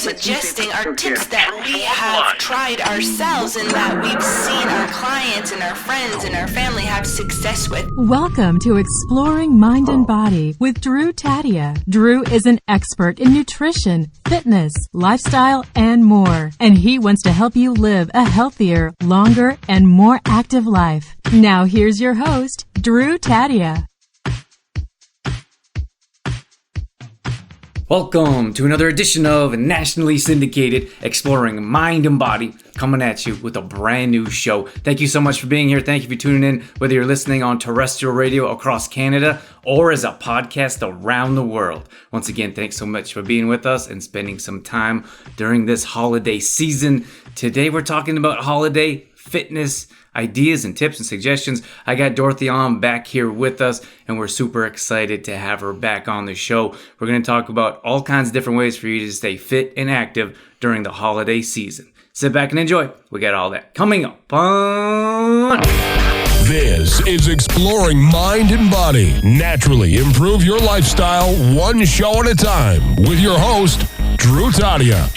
suggesting are tips that we have tried ourselves and that we've seen our clients and our friends and our family have success with. Welcome to Exploring Mind and Body with Drew Tadia. Drew is an expert in nutrition, fitness, lifestyle, and more. And he wants to help you live a healthier, longer, and more active life. Now here's your host, Drew Tadia. Welcome to another edition of nationally syndicated Exploring Mind and Body, coming at you with a brand new show. Thank you so much for being here. Thank you for tuning in, whether you're listening on terrestrial radio across Canada or as a podcast around the world. Once again, thanks so much for being with us and spending some time during this holiday season. Today we're talking about holiday fitness ideas and tips and suggestions. I got Dorothy on back here with us, and we're super excited to have her back on the show. We're going to talk about all kinds of different ways for you to stay fit and active during the holiday season. Sit back and enjoy. We got all that coming up on... This is Exploring Mind and Body. Naturally improve your lifestyle one show at a time with your host, Drew Tadia.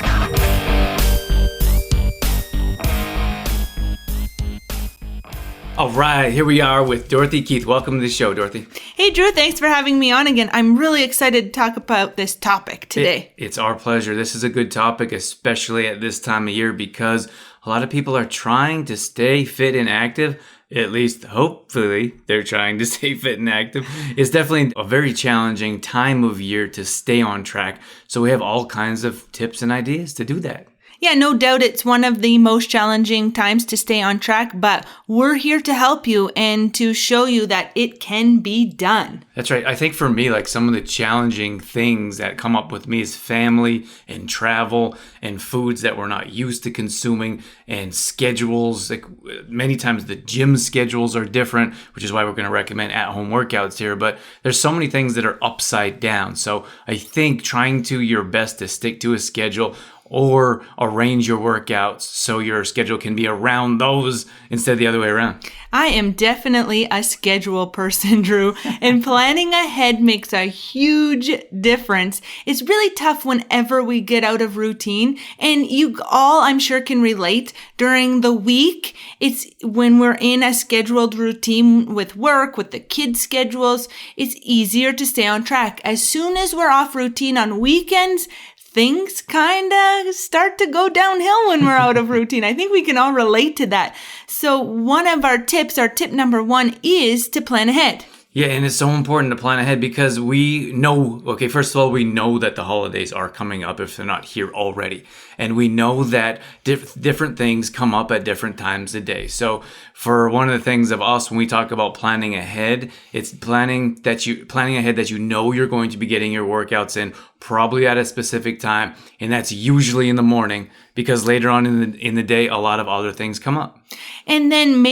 All right, here we are with Dorothy Keith. Welcome to the show, Dorothy. Hey, Drew, thanks for having me on again. I'm really excited to talk about this topic today. It's our pleasure. This is a good topic, especially at this time of year, because a lot of people are trying to stay fit and active. At least, hopefully, they're trying to stay fit and active. It's definitely a very challenging time of year to stay on track. So we have all kinds of tips and ideas to do that. Yeah, no doubt it's one of the most challenging times to stay on track, but we're here to help you and to show you that it can be done. That's right. I think for me, like some of the challenging things that come up with me is family and travel and foods that we're not used to consuming and schedules. Like many times the gym schedules are different, which is why we're going to recommend at-home workouts here. But there's so many things that are upside down. So I think trying to your best to stick to a schedule or arrange your workouts so your schedule can be around those instead of the other way around. I am definitely a schedule person, Drew, and planning ahead makes a huge difference. It's really tough whenever we get out of routine, and you all, I'm sure, can relate. During the week, it's when we're in a scheduled routine with work, with the kids' schedules, it's easier to stay on track. As soon as we're off routine on weekends, things kind of start to go downhill when we're out of routine. I think we can all relate to that. So one of our tips, our tip number one, is to plan ahead. Yeah, and it's so important to plan ahead because we know, okay, first of all, we know that the holidays are coming up if they're not here already. And we know that different things come up at different times of day. So for one of the things of us, when we talk about planning ahead, it's planning ahead that you know you're going to be getting your workouts in probably at a specific time. And that's usually in the morning because later on in the day, a lot of other things come up. And then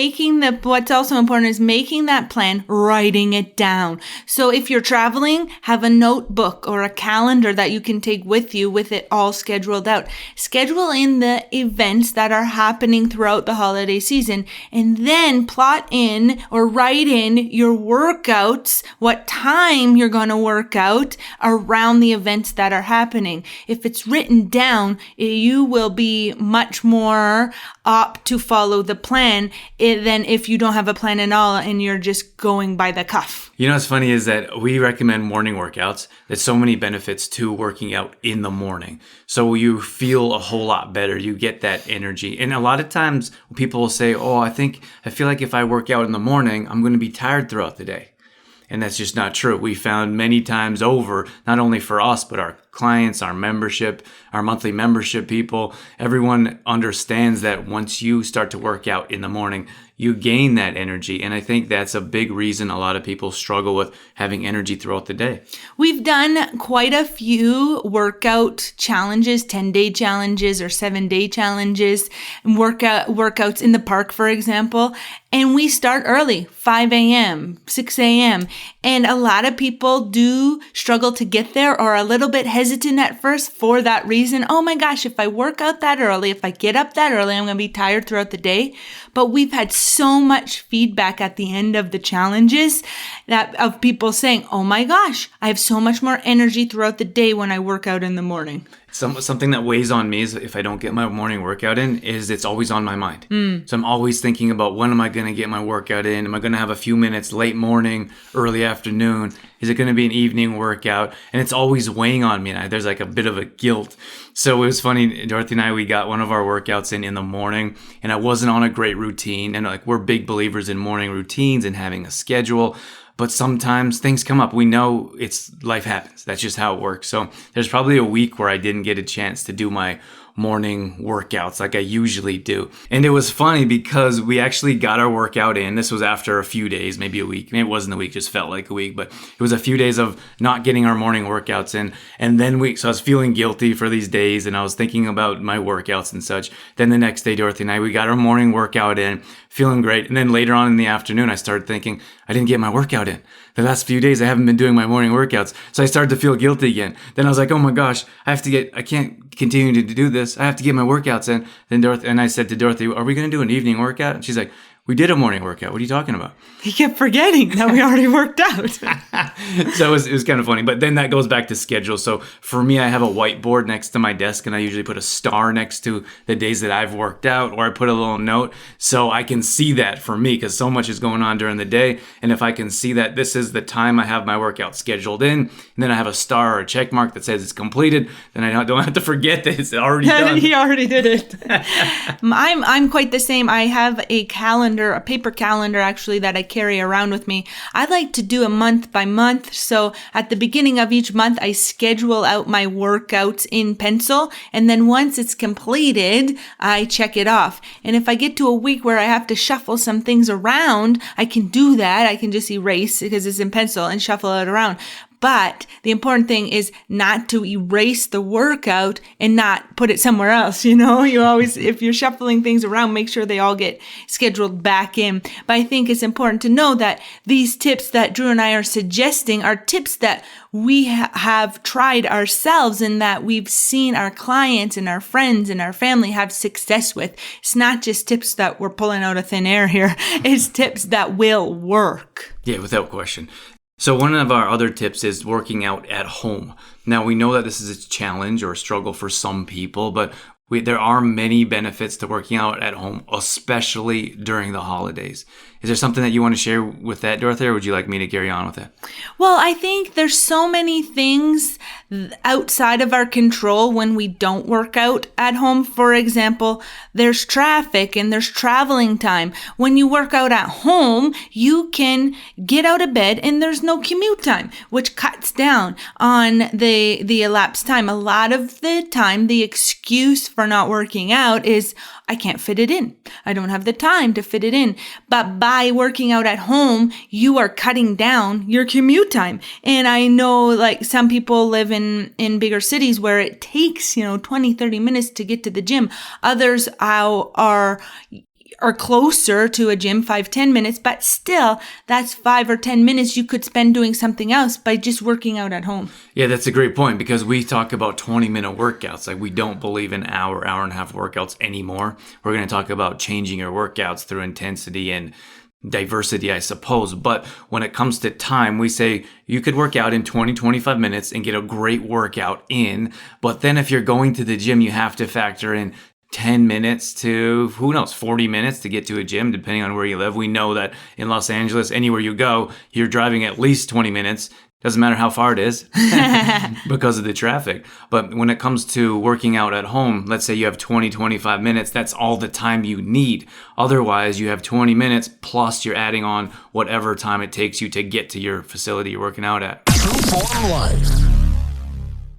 what's also important is making that plan, writing it down. So if you're traveling, have a notebook or a calendar that you can take with you with it all scheduled out. Schedule in the events that are happening throughout the holiday season and then plot in or write in your workouts, what time you're going to work out around the events that are happening. If it's written down, you will be much more apt to follow the plan than if you don't have a plan at all and you're just going by the cuff. You know what's funny is that we recommend morning workouts. There's so many benefits to working out in the morning. So you feel a whole lot better. You get that energy. And a lot of times people will say, I feel like if I work out in the morning, I'm going to be tired throughout the day. And that's just not true. We found many times over, not only for us, but our clients, our monthly membership people, everyone understands that once you start to work out in the morning, you gain that energy. And I think that's a big reason a lot of people struggle with having energy throughout the day. We've done quite a few workout challenges, 10-day challenges or 7-day challenges, workouts in the park, for example. And we start early, 5 a.m., 6 a.m. And a lot of people do struggle to get there or are a little bit hesitant at first for that reason. Oh my gosh, if I work out that early, if I get up that early, I'm going to be tired throughout the day. But we've had so much feedback at the end of the challenges of people saying, oh my gosh, I have so much more energy throughout the day when I work out in the morning. Something that weighs on me is if I don't get my morning workout in, is it's always on my mind. So I'm always thinking about, when am I going to get my workout in? Am I going to have a few minutes late morning, early afternoon? Is it going to be an evening workout? And it's always weighing on me. And there's like a bit of a guilt. So it was funny, Dorothy and I, we got one of our workouts in the morning, and I wasn't on a great routine. And like, we're big believers in morning routines and having a schedule. But sometimes things come up. We know life happens. That's just how it works. So there's probably a week where I didn't get a chance to do my morning workouts like I usually do. And it was funny because we actually got our workout in. This was after a few days, maybe a week. Maybe it wasn't a week, just felt like a week. But it was a few days of not getting our morning workouts in. And then so I was feeling guilty for these days, and I was thinking about my workouts and such. Then the next day, Dorothy and I, we got our morning workout in, feeling great. And then later on in the afternoon, I started thinking, I didn't get my workout in. The last few days, I haven't been doing my morning workouts. So I started to feel guilty again. Then I was like, oh my gosh, I can't continue to do this. I have to get my workouts in. Then Dorothy, and I said to Dorothy, are we going to do an evening workout? And she's like, we did a morning workout. What are you talking about? He kept forgetting that we already worked out. So it was kind of funny. But then that goes back to schedule. So for me, I have a whiteboard next to my desk, and I usually put a star next to the days that I've worked out, or I put a little note so I can see that for me, because so much is going on during the day. And if I can see that this is the time I have my workout scheduled in, and then I have a star or a check mark that says it's completed, then I don't have to forget that it's already done. He already did it. I'm quite the same. I have a paper calendar actually that I carry around with me. I like to do a month by month. So at the beginning of each month, I schedule out my workouts in pencil. And then once it's completed, I check it off. And if I get to a week where I have to shuffle some things around, I can do that. I can just erase because it's in pencil and shuffle it around. But the important thing is not to erase the workout and not put it somewhere else. You always, if you're shuffling things around, make sure they all get scheduled back in. But I think it's important to know that these tips that Drew and I are suggesting are tips that we have tried ourselves and that we've seen our clients and our friends and our family have success with. It's not just tips that we're pulling out of thin air here. It's tips that will work. Yeah, without question. So one of our other tips is working out at home. Now, we know that this is a challenge or a struggle for some people, but there are many benefits to working out at home, especially during the holidays. Is there something that you want to share with that, Dorothy, or would you like me to carry on with it? Well, I think there's so many things outside of our control when we don't work out at home. For example, there's traffic and there's traveling time. When you work out at home, you can get out of bed and there's no commute time, which cuts down on the elapsed time. A lot of the time, the excuse for not working out is, I can't fit it in. I don't have the time to fit it in. But by working out at home, you are cutting down your commute time. And I know like some people live in bigger cities where it takes, 20, 30 minutes to get to the gym. Others are closer to a gym, 5-10 minutes, but still that's 5 or 10 minutes you could spend doing something else by just working out at home. Yeah, that's a great point, because we talk about 20-minute workouts. Like, we don't believe in hour and a half workouts anymore. We're going to talk about changing your workouts through intensity and diversity, I suppose. But when it comes to time, we say you could work out in 20-25 minutes and get a great workout in. But then if you're going to the gym, you have to factor in 10 minutes to, 40 minutes to get to a gym, depending on where you live. We know that in Los Angeles, anywhere you go, you're driving at least 20 minutes. Doesn't matter how far it is because of the traffic. But when it comes to working out at home, let's say you have 20-25 minutes, that's all the time you need. Otherwise, you have 20 minutes plus you're adding on whatever time it takes you to get to your facility you're working out at. True Form Life.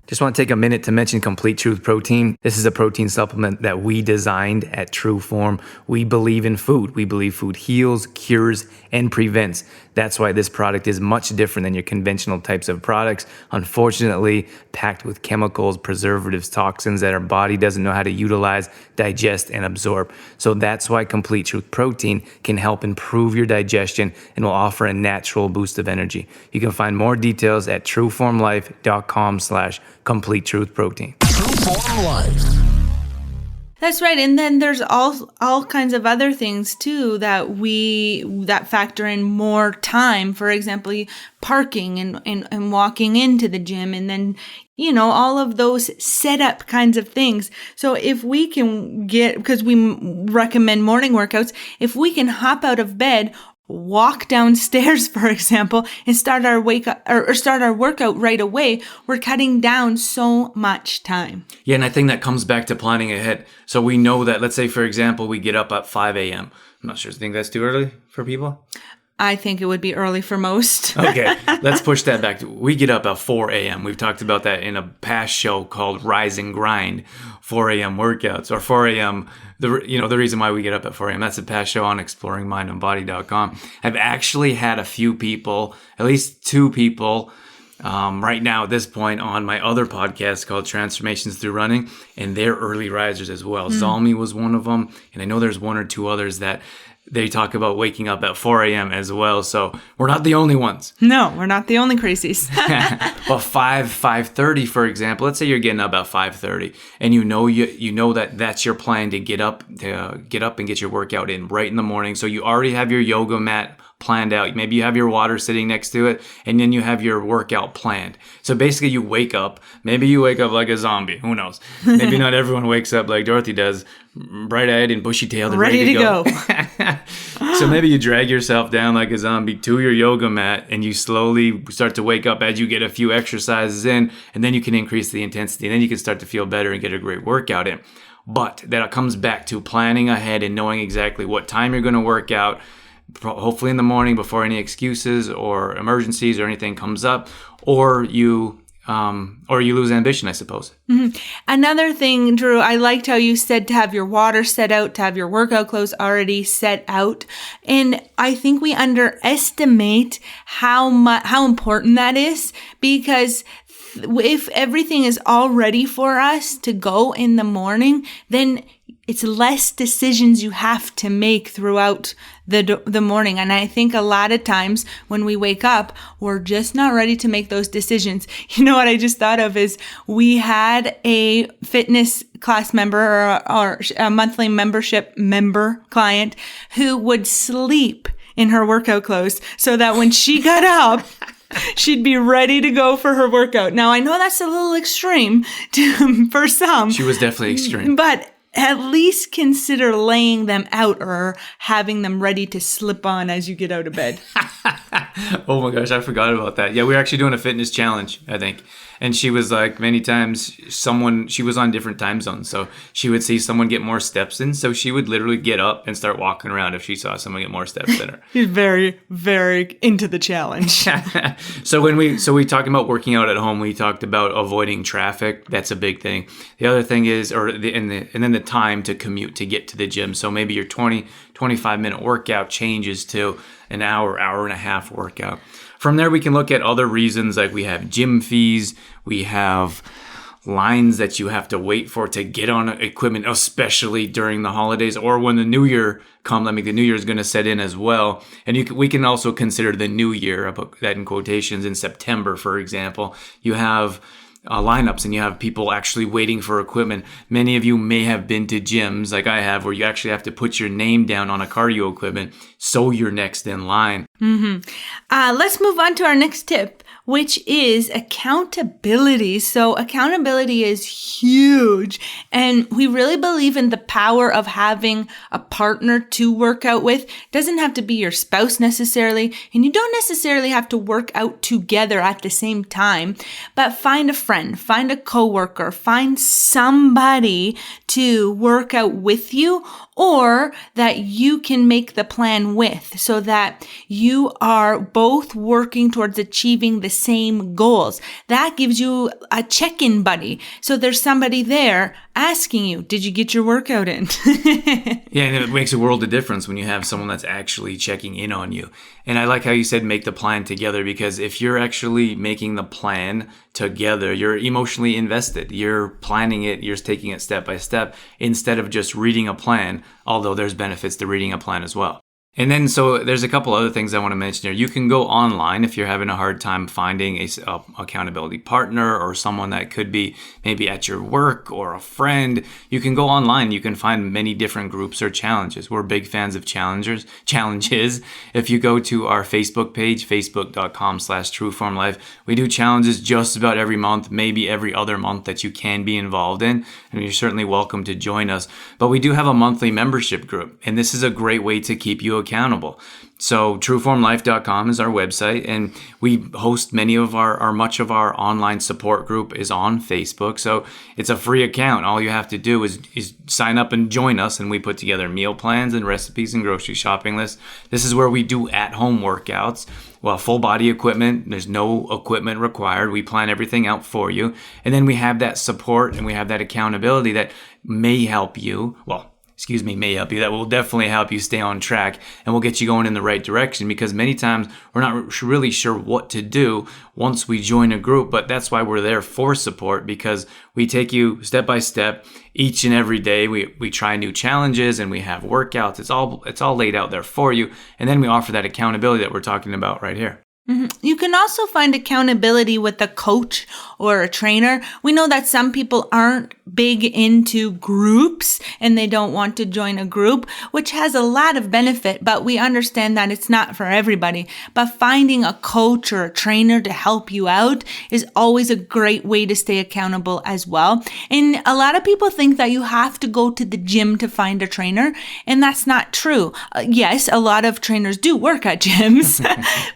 Just want to take a minute to mention Complete Truth Protein. This is a protein supplement that we designed at True Form. We believe in food. We believe food heals, cures, and prevents. That's why this product is much different than your conventional types of products. Unfortunately, packed with chemicals, preservatives, toxins that our body doesn't know how to utilize, digest, and absorb. So that's why Complete Truth Protein can help improve your digestion and will offer a natural boost of energy. You can find more details at trueformlife.com/Complete Truth Protein. True Form Life. That's right. And then there's all kinds of other things too that factor in more time. For example, parking and walking into the gym, and then, all of those setup kinds of things. So if we can because we recommend morning workouts, if we can hop out of bed, walk downstairs, for example, and start our workout right away, we're cutting down so much time. Yeah, and I think that comes back to planning ahead. So we know that, let's say, for example, we get up at 5 a.m. I'm not sure. Do you think that's too early for people? I think it would be early for most. Okay, let's push that back. We get up at 4 a.m. We've talked about that in a past show called Rise and Grind, 4 a.m. workouts, or 4 a.m. The reason why we get up at 4 a.m. That's a past show on exploringmindandbody.com. I've actually had a few people, at least 2 people, right now at this point on my other podcast called Transformations Through Running, and they're early risers as well. Zalmi was one of them, and I know there's 1 or 2 others that they talk about waking up at 4 a.m. as well. So we're not the only ones. No, we're not the only crazies. But 5:30, for example, let's say you're getting up at 5:30 and you know that that's your plan to get up and get your workout in right in the morning. So you already have your yoga mat planned out. Maybe you have your water sitting next to it, and then you have your workout planned. So basically you wake up, maybe you wake up like a zombie, who knows? Maybe not everyone wakes up like Dorothy does, bright-eyed and bushy-tailed and ready to go. So maybe you drag yourself down like a zombie to your yoga mat, and you slowly start to wake up as you get a few exercises in, and then you can increase the intensity, and then you can start to feel better and get a great workout in. But that comes back to planning ahead and knowing exactly what time you're going to work out, hopefully in the morning before any excuses or emergencies or anything comes up, or you lose ambition, I suppose. Mm-hmm. Another thing, Drew, I liked how you said to have your water set out, to have your workout clothes already set out. And I think we underestimate how important that is, because if everything is all ready for us to go in the morning, then it's less decisions you have to make throughout the morning. And I think a lot of times when we wake up, we're just not ready to make those decisions. You know what I just thought of is we had a fitness class member or a monthly membership member client who would sleep in her workout clothes so that when she got up, she'd be ready to go for her workout. Now, I know that's a little extreme for some. She was definitely extreme. But at least consider laying them out or having them ready to slip on as you get out of bed. Oh my gosh, I forgot about that. Yeah, we were actually doing a fitness challenge, I think. And she was like, many times, she was on different time zones. So she would see someone get more steps in. So she would literally get up and start walking around if she saw someone get more steps in her. She's very, very into the challenge. So we talked about working out at home. We talked about avoiding traffic. That's a big thing. The other thing is, and then the time to commute to get to the gym. So maybe your 25-minute workout changes to an hour and a half workout. From there, we can look at other reasons, like we have gym fees, we have lines that you have to wait for to get on equipment, especially during the holidays or when the new year comes. I mean, the new year is going to set in as well. And we can also consider the new year, I put that in quotations, in September, for example. You have lineups and you have people actually waiting for equipment. Many of you may have been to gyms like I have, where you actually have to put your name down on a cardio equipment so you're next in line. Mm-hmm. Let's move on to our next tip, which is accountability. So accountability is huge, and we really believe in the power of having a partner to work out with. It doesn't have to be your spouse necessarily, and you don't necessarily have to work out together at the same time, but find a friend, find a coworker, find somebody to work out with you, or that you can make the plan with, so that you are both working towards achieving the same goals. That gives you a check-in buddy. So there's somebody there asking you, did you get your workout in? Yeah, and it makes a world of difference when you have someone that's actually checking in on you. And I like how you said make the plan together, because if you're actually making the plan together, you're emotionally invested. You're planning it, you're taking it step by step instead of just reading a plan, although there's benefits to reading a plan as well. And then, so there's a couple other things I want to mention here. You can go online if you're having a hard time finding a accountability partner or someone that could be maybe at your work or a friend. You can go online. You can find many different groups or challenges. We're big fans of challenges. If you go to our Facebook page, facebook.com/trueformlife, we do challenges just about every month, maybe every other month that you can be involved in. And you're certainly welcome to join us. But we do have a monthly membership group, and this is a great way to keep you accountable. So trueformlife.com is our website, and we host much of our online support group is on Facebook. So it's a free account. All you have to do is sign up and join us, and we put together meal plans and recipes and grocery shopping lists. This is where we do at-home workouts. Well, full body equipment, there's no equipment required. We plan everything out for you. And then we have that support and we have that accountability that may help you. That will definitely help you stay on track, and will get you going in the right direction, because many times we're not really sure what to do once we join a group. But that's why we're there for support, because we take you step by step each and every day. We try new challenges and we have workouts. It's all laid out there for you. And then we offer that accountability that we're talking about right here. Mm-hmm. You can also find accountability with a coach or a trainer. We know that some people aren't big into groups and they don't want to join a group, which has a lot of benefit, but we understand that it's not for everybody. But finding a coach or a trainer to help you out is always a great way to stay accountable as well. And a lot of people think that you have to go to the gym to find a trainer, and that's not true. Yes, a lot of trainers do work at gyms,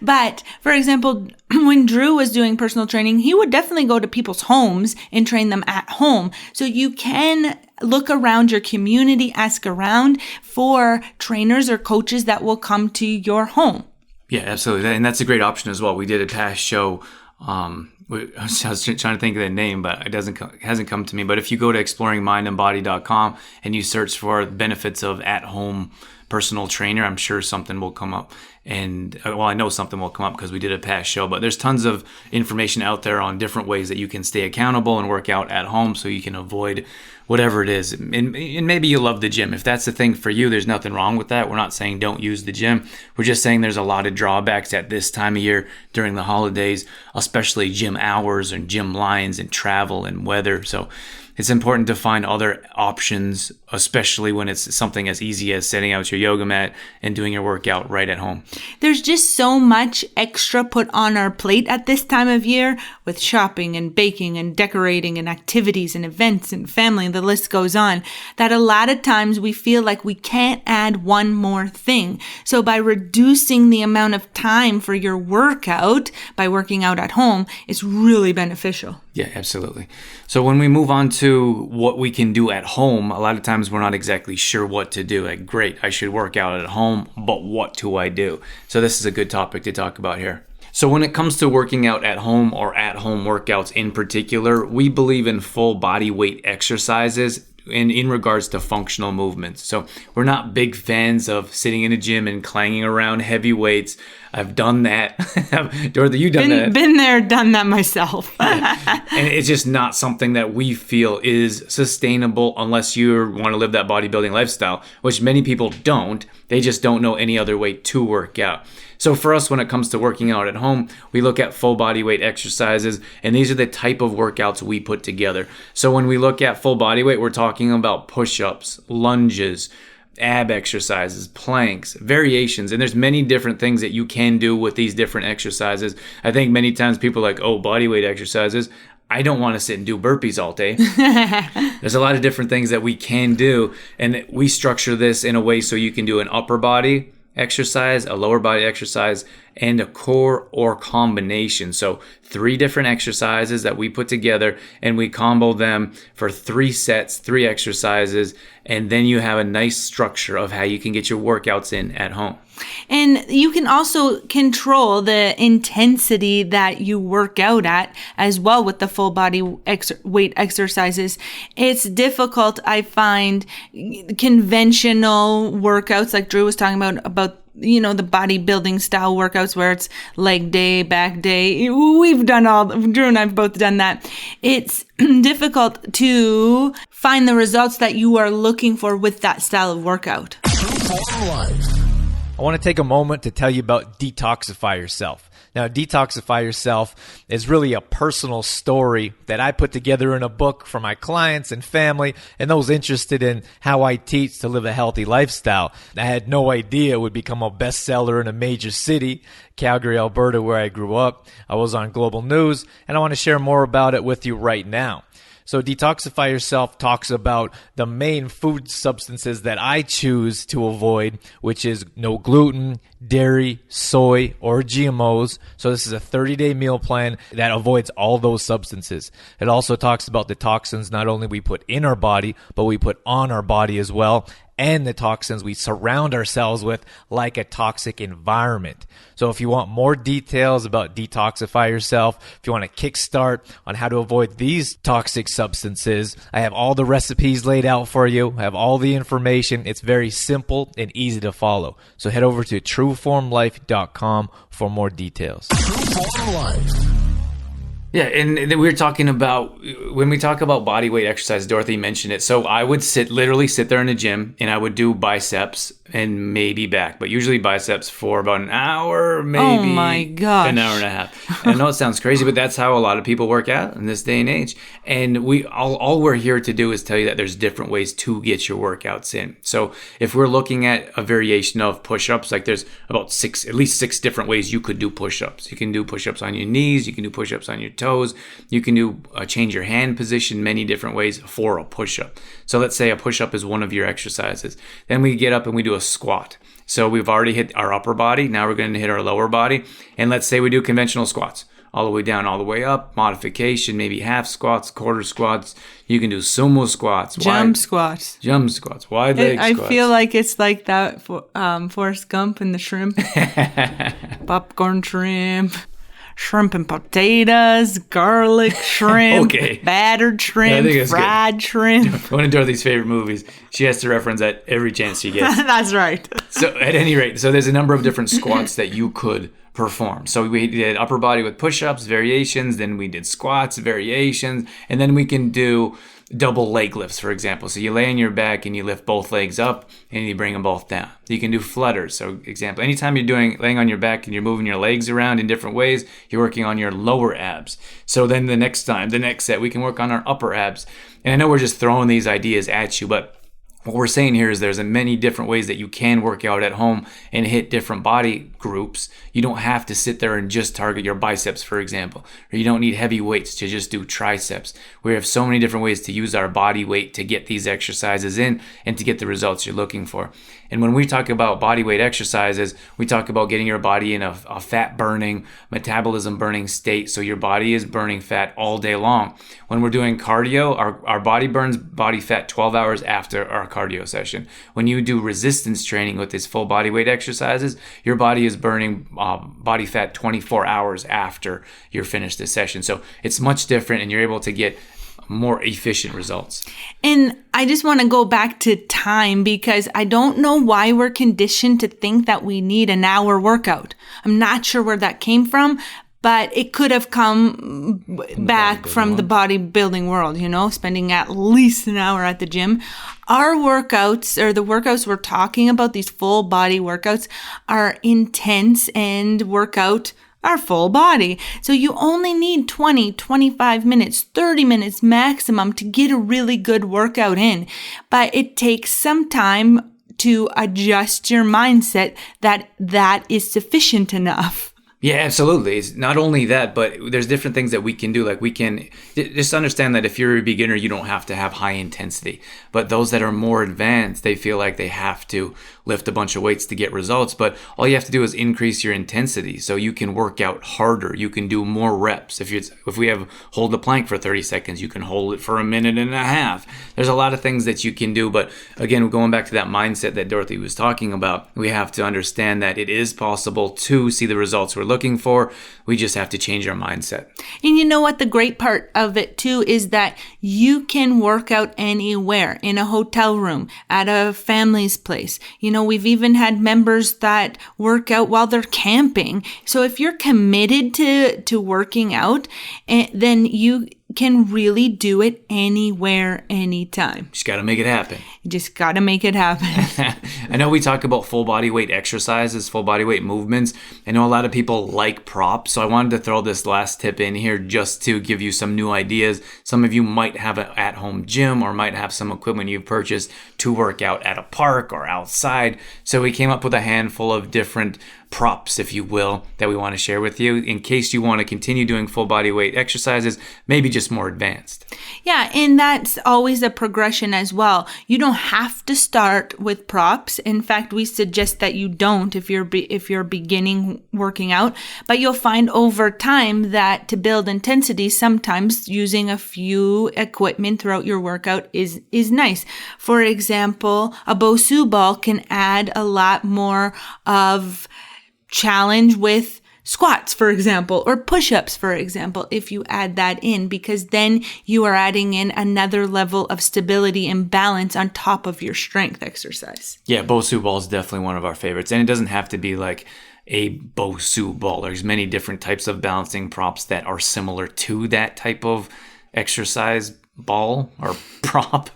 but for example, when Drew was doing personal training, he would definitely go to people's homes and train them at home. So you can look around your community, ask around for trainers or coaches that will come to your home. Yeah, absolutely. And that's a great option as well. We did a past show. I was trying to think of the name, but it hasn't come to me. But if you go to exploringmindandbody.com and you search for benefits of at-home personal trainer, I'm sure something will come up. And I know something will come up because we did a past show, but there's tons of information out there on different ways that you can stay accountable and work out at home so you can avoid whatever it is. And maybe you love the gym. If that's the thing for you, there's nothing wrong with that. We're not saying don't use the gym. We're just saying there's a lot of drawbacks at this time of year during the holidays, especially gym hours and gym lines and travel and weather. So it's important to find other options, especially when it's something as easy as setting out your yoga mat and doing your workout right at home. There's just so much extra put on our plate at this time of year with shopping and baking and decorating and activities and events and family, and the list goes on, that a lot of times we feel like we can't add one more thing. So by reducing the amount of time for your workout by working out at home, it's really beneficial. Yeah, absolutely. So when we move on to what we can do at home, a lot of times we're not exactly sure what to do. Like, great, I should work out at home, but what do I do? So this is a good topic to talk about here. So when it comes to working out at home or at-home workouts in particular, we believe in full body weight exercises in regards to functional movements. So we're not big fans of sitting in a gym and clanging around heavy weights. I've done that. Dorothy, you've done that. Been there, done that myself. And it's just not something that we feel is sustainable unless you want to live that bodybuilding lifestyle, which many people don't. They just don't know any other way to work out. So for us, when it comes to working out at home, we look at full body weight exercises, and these are the type of workouts we put together. So when we look at full body weight, we're talking about push-ups, lunges, ab exercises, planks, variations, and there's many different things that you can do with these different exercises. I think many times people are like, oh, body weight exercises. I don't want to sit and do burpees all day. There's a lot of different things that we can do, and we structure this in a way so you can do an upper body exercise, a lower body exercise, and a core or combination. So 3 different exercises that we put together, and we combo them for 3 sets, 3 exercises, and then you have a nice structure of how you can get your workouts in at home. And you can also control the intensity that you work out at as well with the full body weight exercises. It's difficult, I find, conventional workouts like Drew was talking about the bodybuilding style workouts where it's leg day, back day. Drew and I've both done that. It's difficult to find the results that you are looking for with that style of workout. True Form Life I want to take a moment to tell you about Detoxify Yourself. Now, Detoxify Yourself is really a personal story that I put together in a book for my clients and family and those interested in how I teach to live a healthy lifestyle. I had no idea it would become a bestseller in a major city, Calgary, Alberta, where I grew up. I was on global news, and I want to share more about it with you right now. So Detoxify Yourself talks about the main food substances that I choose to avoid, which is no gluten, dairy, soy, or GMOs. So this is a 30-day meal plan that avoids all those substances. It also talks about the toxins not only we put in our body, but we put on our body as well, and the toxins we surround ourselves with, like a toxic environment. So if you want more details about Detoxify Yourself, if you want a kickstart on how to avoid these toxic substances, I have all the recipes laid out for you. I have all the information. It's very simple and easy to follow. So head over to trueformlife.com for more details. Trueform Life. Yeah, and we were talking about, when we talk about body weight exercise, Dorothy mentioned it. So I would literally sit there in the gym and I would do biceps and maybe back, but usually biceps for about an hour, maybe Oh my gosh. an hour and a half. I know it sounds crazy, but that's how a lot of people work out in this day and age. And all we're here to do is tell you that there's different ways to get your workouts in. So if we're looking at a variation of push-ups, like there's about at least six different ways you could do push-ups. You can do push-ups on your knees, you can do push-ups on your toes, you can do change your hand position, many different ways for a push-up. So let's say a push-up is one of your exercises. Then we get up and we do a squat. So we've already hit our upper body, now we're going to hit our lower body. And let's say we do conventional squats, all the way down, all the way up, modification, maybe half squats, quarter squats. You can do sumo squats, Jump squats. wide leg I squats. feel like it's like that for Forrest Gump and the shrimp. Popcorn shrimp. Shrimp and potatoes, garlic shrimp, Okay. battered I shrimp, think it's fried shrimp. One of Dorothy's favorite movies. She has to reference that every chance she gets. That's right. So at any rate, so there's a number of different squats that you could perform. So we did upper body with push-ups, variations, then we did squats, variations, and then we can do double leg lifts, for example. So you lay on your back and you lift both legs up and you bring them both down. You can do flutters. So example, anytime you're laying on your back and you're moving your legs around in different ways, you're working on your lower abs. So then the next set, we can work on our upper abs. And I know we're just throwing these ideas at you, but what we're saying here is there's many different ways that you can work out at home and hit different body groups. You don't have to sit there and just target your biceps, for example, or you don't need heavy weights to just do triceps. We have so many different ways to use our body weight to get these exercises in and to get the results you're looking for. And when we talk about body weight exercises, we talk about getting your body in a fat burning, metabolism burning state. So your body is burning fat all day long. When we're doing cardio, our body burns body fat 12 hours after our cardio session. When you do resistance training with these full body weight exercises, your body is burning body fat 24 hours after you're finished this session. So it's much different and you're able to get more efficient results. And I just want to go back to time because I don't know why we're conditioned to think that we need an hour workout. I'm not sure where that came from, but it could have come back from the bodybuilding world, spending at least an hour at the gym. Our workouts, or the workouts we're talking about, these full body workouts, are intense and work out our full body. So you only need 20, 25 minutes, 30 minutes maximum to get a really good workout in. But it takes some time to adjust your mindset that is sufficient enough. Yeah, absolutely. It's not only that, but there's different things that we can do. Like we can just understand that if you're a beginner, you don't have to have high intensity. But those that are more advanced, they feel like they have to lift a bunch of weights to get results. But all you have to do is increase your intensity so you can work out harder. You can do more reps. If we have hold the plank for 30 seconds, you can hold it for a minute and a half. There's a lot of things that you can do. But again, going back to that mindset that Dorothy was talking about, we have to understand that it is possible to see the results we're looking for. We just have to change our mindset. And you know what? The great part of it too is that you can work out anywhere, in a hotel room, at a family's place. We've even had members that work out while they're camping. So if you're committed to working out, then can really do it anywhere, anytime. Just got to make it happen. You just got to make it happen. I know we talk about full body weight exercises, full body weight movements. I know a lot of people like props, so I wanted to throw this last tip in here just to give you some new ideas. Some of you might have an at-home gym or might have some equipment you've purchased to work out at a park or outside. So we came up with a handful of different props, if you will, that we want to share with you in case you want to continue doing full body weight exercises, maybe just more advanced. Yeah, and that's always a progression as well. You don't have to start with props. In fact, we suggest that you don't if you're beginning working out, but you'll find over time that to build intensity, sometimes using a few equipment throughout your workout is nice. For example, a Bosu ball can add a lot more of challenge with squats, for example, or push-ups, for example, if you add that in, because then you are adding in another level of stability and balance on top of your strength exercise. Yeah, Bosu ball is definitely one of our favorites, and it doesn't have to be like a Bosu ball. There's many different types of balancing props that are similar to that type of exercise ball or prop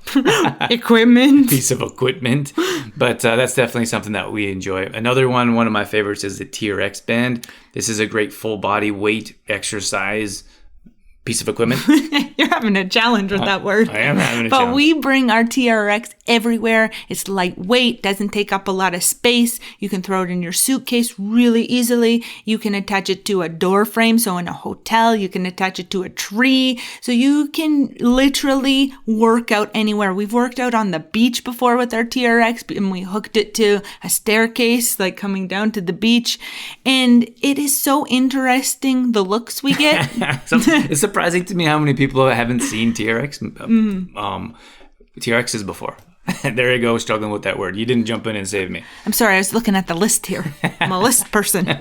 Equipment. piece of equipment, but that's definitely something that we enjoy. Another one of my favorites is the Trx Band. This is a great full body weight exercise piece of equipment. You're having a challenge with that word. I am having a But challenge. we bring our TRX everywhere. It's lightweight, doesn't take up a lot of space. You can throw it in your suitcase really easily. You can attach it to a door frame. So in a hotel, you can attach it to a tree. So you can literally work out anywhere. We've worked out on the beach before with our TRX, and we hooked it to a staircase, like coming down to the beach. And it is so interesting, the looks we get. So it's surprising to me how many people haven't seen TRXs before. There you go, struggling with that word. You didn't jump in and save me. I'm sorry, I was looking at the list here. I'm a list person.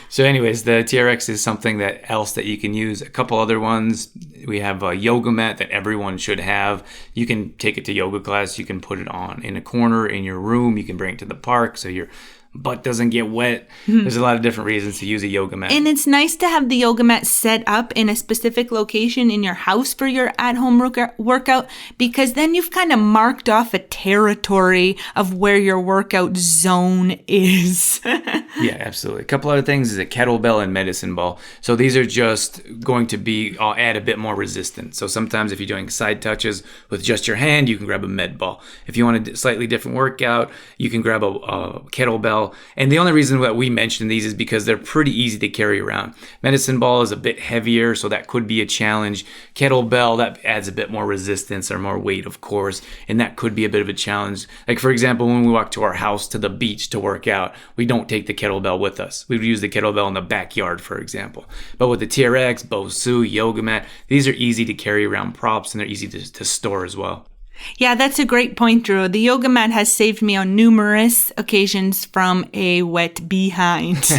So anyways, the TRX is something else that you can use. A couple other ones. We have a yoga mat that everyone should have. You can take it to yoga class. You can put it on in a corner in your room. You can bring it to the park so your butt doesn't get wet. There's a lot of different reasons to use a yoga mat. And it's nice to have the yoga mat set up in a specific location in your house for your at-home workout, because then you've kind of marked off a territory of where your workout zone is. Yeah, absolutely. A couple other things is a kettlebell and medicine ball. So these are just going to be, I'll add a bit more resistance. So sometimes if you're doing side touches with just your hand, you can grab a med ball. If you want a slightly different workout, you can grab a kettlebell. And the only reason that we mention these is because they're pretty easy to carry around. Medicine ball is a bit heavier, so that could be a challenge. Kettlebell, that adds a bit more resistance or more weight, of course, and that could be a bit of a challenge. Like, for example, when we walk to our house to the beach to work out, we don't take the kettlebell with us. We would use the kettlebell in the backyard, for example. But with the TRX, Bosu, yoga mat, these are easy to carry around props, and they're easy to store as well. Yeah, that's a great point, Drew. The yoga mat has saved me on numerous occasions from a wet behind.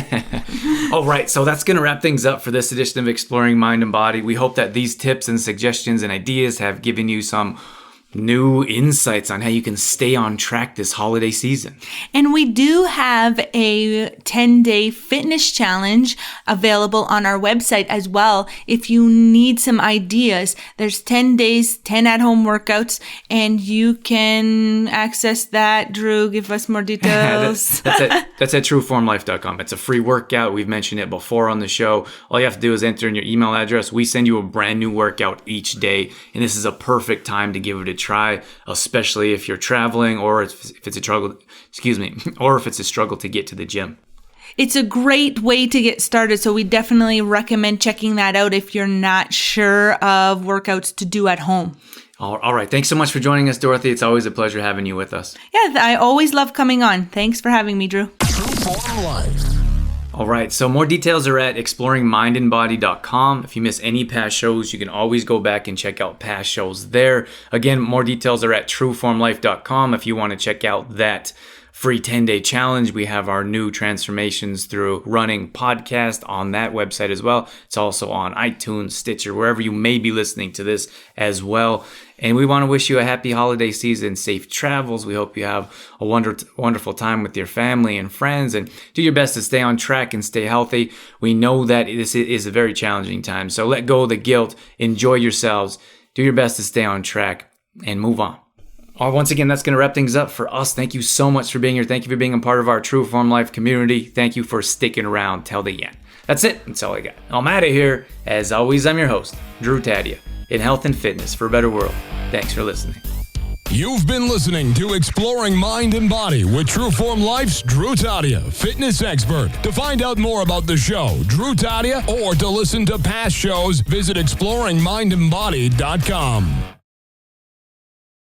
All right, so that's going to wrap things up for this edition of Exploring Mind and Body. We hope that these tips and suggestions and ideas have given you some new insights on how you can stay on track this holiday season. And we do have a 10-day fitness challenge available on our website as well. If you need some ideas, there's 10 days, 10 at-home workouts, and you can access that. Drew, give us more details. that's at trueformlife.com. It's a free workout. We've mentioned it before on the show. All you have to do is enter in your email address. We send you a brand new workout each day, and this is a perfect time to give it a try, especially if you're traveling or if it's a struggle, or if it's a struggle to get to the gym. It's a great way to get started, so we definitely recommend checking that out if you're not sure of workouts to do at home. All right. Thanks so much for joining us, Dorothy. It's always a pleasure having you with us. Yeah, I always love coming on. Thanks for having me, Drew. Trueform Life. All right, so more details are at exploringmindandbody.com. If you miss any past shows, you can always go back and check out past shows there. Again, more details are at trueformlife.com if you want to check out that free 10-day challenge. We have our new Transformations Through Running podcast on that website as well. It's also on iTunes, Stitcher, wherever you may be listening to this as well. And we want to wish you a happy holiday season, safe travels. We hope you have a wonderful time with your family and friends, and do your best to stay on track and stay healthy. We know that this is a very challenging time, so let go of the guilt, enjoy yourselves, do your best to stay on track, and move on. Once again, that's going to wrap things up for us. Thank you so much for being here. Thank you for being a part of our True Form Life community. Thank you for sticking around till the end. That's it. That's all I got. I'm out of here. As always, I'm your host, Drew Tadia, in health and fitness for a better world. Thanks for listening. You've been listening to Exploring Mind and Body with True Form Life's Drew Tadia, fitness expert. To find out more about the show, Drew Tadia, or to listen to past shows, visit exploringmindandbody.com.